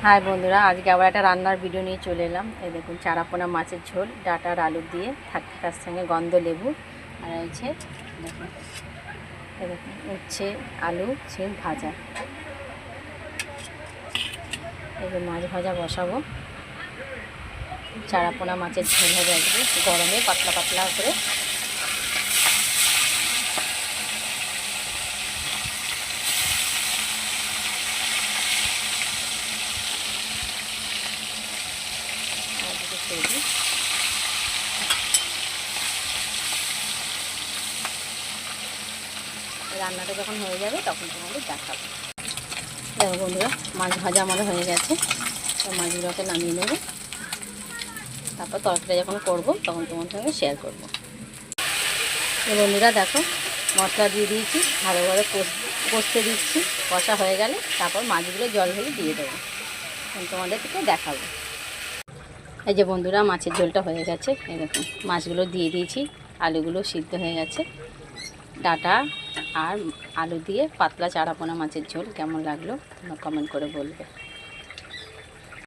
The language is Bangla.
হাই বন্ধুরা, আজকে আবার একটা রান্নার ভিডিও নিয়ে চলে এলাম। এই দেখুন, চারাপোনা মাছের ঝোল ডাটা আর আলু দিয়ে থাকতে, তার সঙ্গে গন্ধ লেবু আর হচ্ছে দেখুন, এই দেখুন উচ্ছে আলু সিম ভাজা। এই যে মাছ ভাজা বসাবো, চারাপোনা মাছের ঝোল হবে আজকে গরমে পাতলা পাতলা করে। রান্নাটা যখন হয়ে যাবে তখন তোমাদের দেখাবো। দেখো বন্ধুরা, মাছ ভাজা আমাদের হয়ে গেছে, তো মাছগুলোকে নামিয়ে নেব, তারপর তরকারিটা যখন করবো তখন তোমার সঙ্গে শেয়ার করবো। বন্ধুরা দেখো, মশলা দিয়ে দিয়েছি, ভালোভাবে কষতে দিচ্ছি। কষা হয়ে গেলে তারপর মাছগুলো জল ঢেলে দিয়ে দেবো, তোমাদেরকে দেখাবো। এই যে বন্ধুরা, মাছের ঝোলটা হয়ে গেছে। এই দেখুন মাছগুলো দিয়ে দিয়েছি, আলুগুলো সিদ্ধ হয়ে গেছে। ডাটা আর আলু দিয়ে পাতলা চারাপোনা মাছের ঝোল কেমন লাগলো তোমরা কমেন্ট করে বলবে।